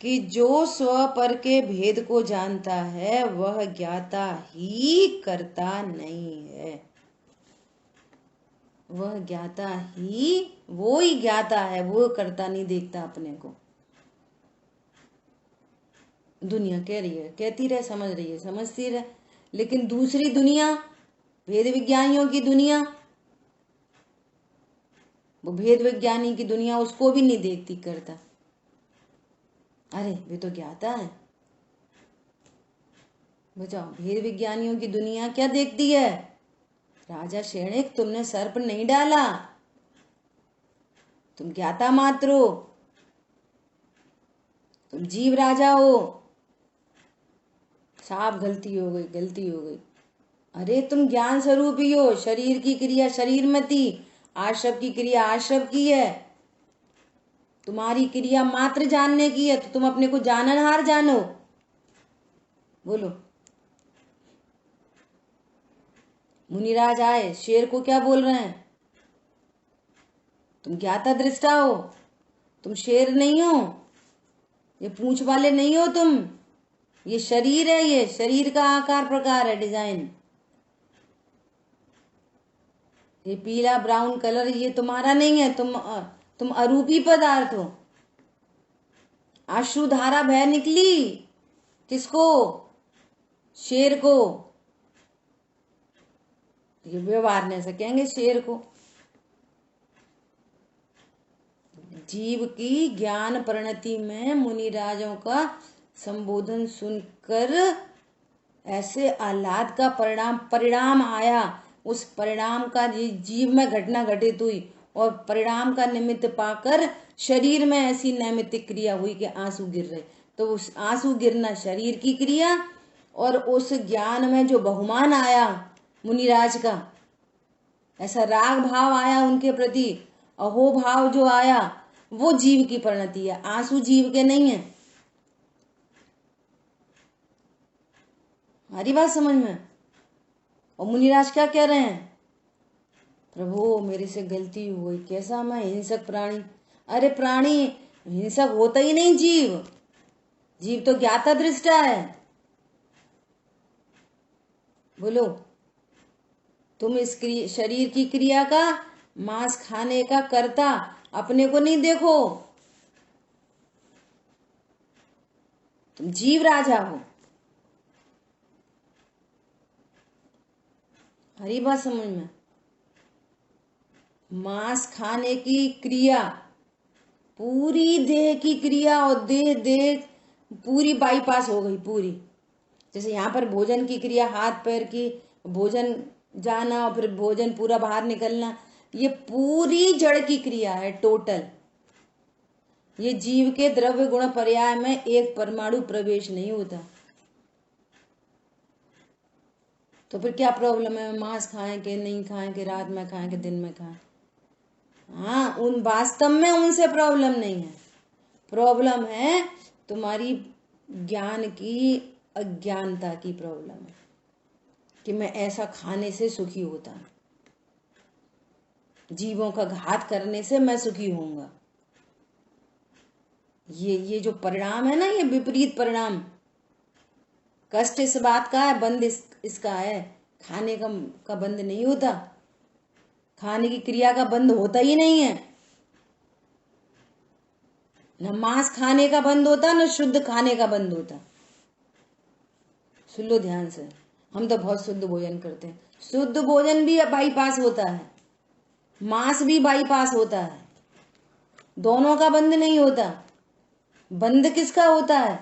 कि जो स्व पर के भेद को जानता है वह ज्ञाता ही करता नहीं है। वह ज्ञाता ही, वो ही ज्ञाता है, वो करता नहीं देखता अपने को। दुनिया कह रही है, कहती रहे, समझ रही है, समझती रहे, लेकिन दूसरी दुनिया, भेद विज्ञानियों की दुनिया, वो भेद विज्ञानी की दुनिया उसको भी नहीं देखती, करता। अरे वे तो ज्ञाता है। बचाओ, भेद विज्ञानियों की दुनिया क्या देखती है? राजा शेणिक, तुमने सर्प नहीं डाला, तुम ज्ञाता मात्र हो, तुम जीव राजा हो। साफ गलती हो गई, गलती हो गई। अरे तुम ज्ञान स्वरूप ही हो, शरीर की क्रिया शरीर में थी, आश्रव की क्रिया आश्रव की है। तुम्हारी क्रिया मात्र जानने की है, तो तुम अपने को जाननहार जानो। बोलो। मुनिराज आए, शेर को क्या बोल रहे हैं? तुम ज्ञाता दृष्टा हो, तुम शेर नहीं हो, ये पूंछ वाले नहीं हो तुम, ये शरीर है, ये शरीर का आकार प्रकार है, डिजाइन। ये पीला ब्राउन कलर ये तुम्हारा नहीं है, तुम अरूपी पदार्थ हो। अश्रुधारा बह निकली, किसको? शेर को। ये व्यवहार नहीं सकेंगे शेर को। जीव की ज्ञान परिणति में मुनिराजों का संबोधन सुनकर ऐसे आह्लाद का परिणाम आया, उस परिणाम का जीव में घटना घटित हुई और परिणाम का निमित्त पाकर शरीर में ऐसी नैमित्तिक क्रिया हुई कि आंसू गिर रहे। तो उस आंसू गिरना शरीर की क्रिया, और उस ज्ञान में जो बहुमान आया मुनिराज का, ऐसा राग भाव आया उनके प्रति, अहो भाव जो आया, वो जीव की परिणति है, आंसू जीव के नहीं है। हमारी बात समझ में? और मुनिराज क्या कह रहे हैं? प्रभु मेरे से गलती हुई, कैसा मैं हिंसक प्राणी। अरे प्राणी हिंसक होता ही नहीं जीव, जीव तो ज्ञाता दृष्टा है। बोलो। तुम इस शरीर की क्रिया का, मांस खाने का कर्ता अपने को नहीं देखो, तुम जीव राजा हो। हरी बात समझ में? मांस खाने की क्रिया पूरी देह की क्रिया, और देह पूरी बाईपास हो गई पूरी। जैसे यहाँ पर भोजन की क्रिया, हाथ पैर की, भोजन जाना और फिर भोजन पूरा बाहर निकलना, ये पूरी जड़ की क्रिया है टोटल। ये जीव के द्रव्य गुण पर्याय में एक परमाणु प्रवेश नहीं होता। तो फिर क्या प्रॉब्लम है? मांस खाएं कि नहीं खाएं, कि रात में खाएं कि दिन में खाएं? हाँ, उन वास्तव में उनसे प्रॉब्लम नहीं है, प्रॉब्लम है तुम्हारी ज्ञान की अज्ञानता की प्रॉब्लम है कि मैं ऐसा खाने से सुखी होता, जीवों का घात करने से मैं सुखी होऊंगा। ये जो परिणाम है ना, ये विपरीत परिणाम। कष्ट इस बात का है, बंद इसका है। खाने का बंद नहीं होता, खाने की क्रिया का बंद होता ही नहीं है। न मांस खाने का बंद होता, न शुद्ध खाने का बंद होता। सुन लो ध्यान से, हम तो बहुत शुद्ध भोजन करते हैं। शुद्ध भोजन भी बाईपास होता है, मांस भी बाईपास होता है, दोनों का बंद नहीं होता। बंद किसका होता है?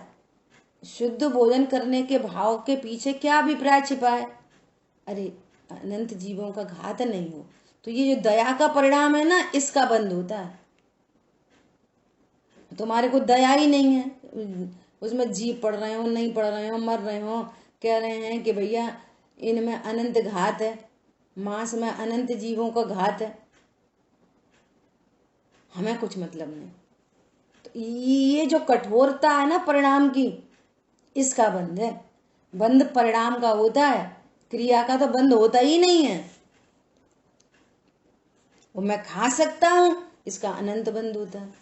शुद्ध भोजन करने के भाव के पीछे क्या अभिप्राय छिपा है? अरे अनंत जीवों का घात नहीं हो, तो ये जो दया का परिणाम है ना, इसका बंद होता है। तुम्हारे को दया ही नहीं है, उसमें जीव पढ़ रहे हो, नहीं पढ़ रहे हो, मर रहे हो, कह रहे हैं कि भैया इनमें अनंत घात है, मांस में अनंत जीवों का घात है, हमें कुछ मतलब नहीं। तो ये जो कठोरता है ना परिणाम की, इसका बंद है। बंद परिणाम का होता है, क्रिया का तो बंद होता ही नहीं है। वो मैं खा सकता हूं, इसका अनंत बंद होता है।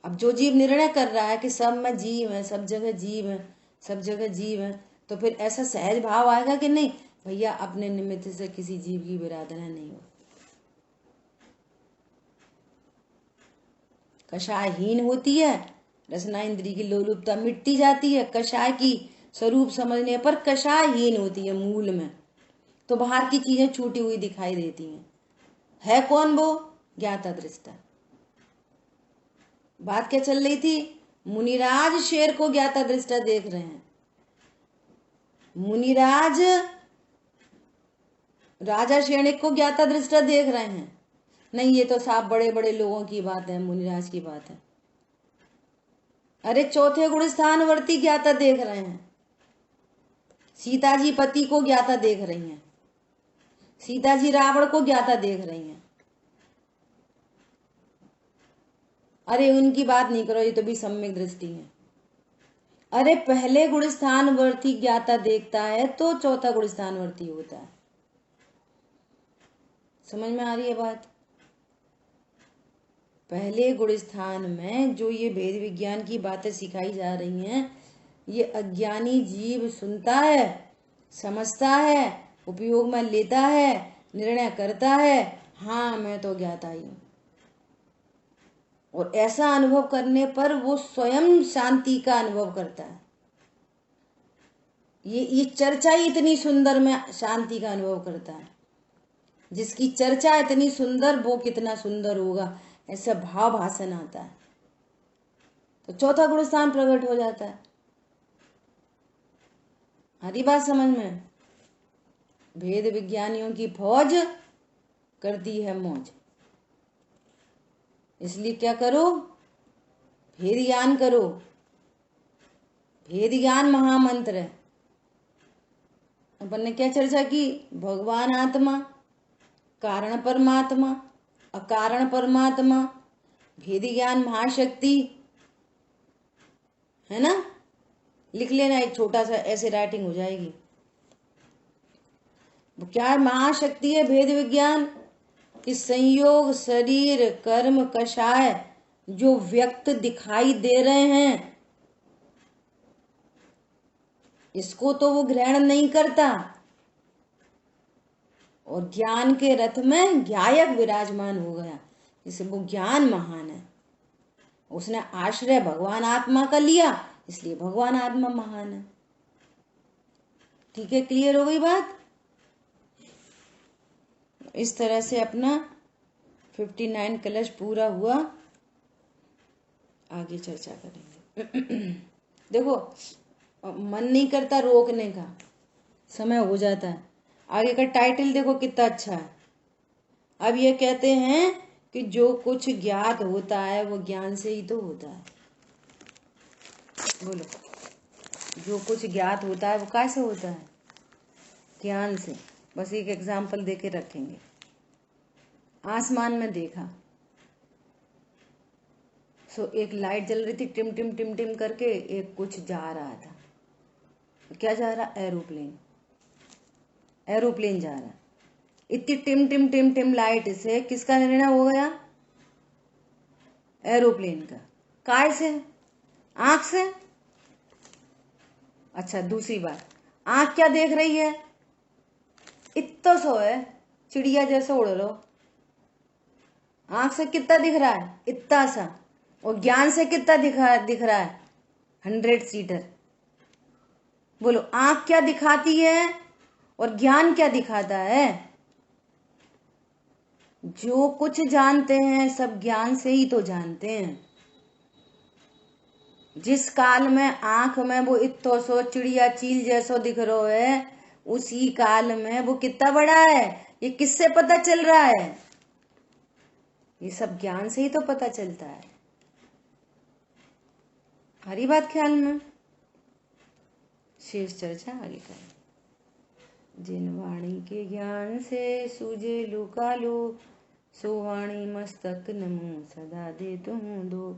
अब जो जीव निर्णय कर रहा है कि सब में जीव है, सब जगह जीव है, सब जगह जीव है, तो फिर ऐसा सहज भाव आएगा कि नहीं भैया अपने निमित्त से किसी जीव की विराधना नहीं हो। कषायहीन होती है, रसना इंद्री की लोलुपता मिटती जाती है। कषाय की स्वरूप समझने पर कषायहीन होती है मूल में, तो बाहर की चीजें छूटी हुई दिखाई देती हैं। है कौन वो? ज्ञाता दृष्टा। बात क्या चल रही थी? मुनिराज शेर को ज्ञाता दृष्टा देख रहे हैं। मुनिराज राजा श्रेणिक को ज्ञाता दृष्टा देख रहे हैं। नहीं, ये तो साफ बड़े बड़े लोगों की बात है, मुनिराज की बात है। अरे चौथे गुण स्थानवर्ती ज्ञाता देख रहे हैं। सीता जी पति को ज्ञाता देख रही हैं, सीता जी रावण को ज्ञाता देख रही हैं। अरे उनकी बात नहीं करो, ये तो भी सम्यक दृष्टि है। अरे पहले गुण स्थानवर्ती ज्ञाता देखता है तो चौथा गुण स्थानवर्ती होता है। समझ में आ रही है बात? पहले गुण स्थान में जो ये भेद विज्ञान की बातें सिखाई जा रही हैं, ये अज्ञानी जीव सुनता है, समझता है, उपयोग में लेता है, निर्णय करता है, हाँ मैं तो ज्ञाता ही हूं। और ऐसा अनुभव करने पर वो स्वयं शांति का अनुभव करता है। ये चर्चा ही इतनी सुंदर में शांति का अनुभव करता है। जिसकी चर्चा इतनी सुंदर, वो कितना सुंदर होगा, ऐसा भाव भाषण आता है तो चौथा गुण स्थान प्रकट हो जाता है। हरी बात समझ में? भेद विज्ञानियों की फौज करती है मौज। इसलिए क्या करो? भेद ज्ञान करो। भेद ज्ञान महामंत्र है। अपन ने क्या चर्चा की? भगवान आत्मा, कारण परमात्मा, अकारण परमात्मा, भेद ज्ञान महाशक्ति, है ना? लिख लेना, एक छोटा सा ऐसे राइटिंग हो जाएगी। क्या है? महाशक्ति है भेद विज्ञान कि संयोग, शरीर, कर्म, कषाय जो व्यक्त दिखाई दे रहे हैं, इसको तो वो ग्रहण नहीं करता। और ज्ञान के रथ में ज्ञायक विराजमान हो गया, इसे वो ज्ञान महान है। उसने आश्रय भगवान आत्मा का लिया, इसलिए भगवान आत्मा महान है। ठीक है, क्लियर हो गई बात? इस तरह से अपना 59 कलश पूरा हुआ। आगे चर्चा करेंगे। देखो, मन नहीं करता रोकने का, समय हो जाता है। आगे का टाइटल देखो कितना अच्छा है। अब ये कहते हैं कि जो कुछ ज्ञात होता है वो ज्ञान से ही तो होता है। बोलो, जो कुछ ज्ञात होता है वो कैसे होता है? ज्ञान से। बस एक एग्जाम्पल देके रखेंगे। आसमान में देखा, एक लाइट जल रही थी, टिम टिम टिम टिम करके, एक कुछ जा रहा था। क्या जा रहा? एरोप्लेन। एरोप्लेन जा रहा। इतनी टिम टिम टिम टिम लाइट से किसका निर्णय हो गया? एरोप्लेन का। काय से? आंख से। अच्छा, दूसरी बात, आंख क्या देख रही है? इतना सो है, चिड़िया जैसे उड़ लो। आंख से कितना दिख रहा है? इतना सा। और ज्ञान से कितना दिख रहा है? 100 सीटर। बोलो, आंख क्या दिखाती है और ज्ञान क्या दिखाता है? जो कुछ जानते हैं सब ज्ञान से ही तो जानते हैं। जिस काल में आंख में वो इतो सो चिड़िया चील जैसो दिख रहा है, उसी काल में वो कितना बड़ा है, ये किससे पता चल रहा है? ये सब ज्ञान से ही तो पता चलता है। हरी बात ख्याल में? शेष चर्चा आगे करें। जिन वाणी के ज्ञान से सूझे लुकालो, सो वाणी मस्तक नमो सदा दे तुम दो।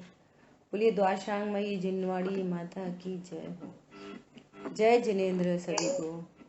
बोलिए द्वाशांगमयी जिनवाड़ी माता की जय हो। जय जिनेन्द्र सभी को।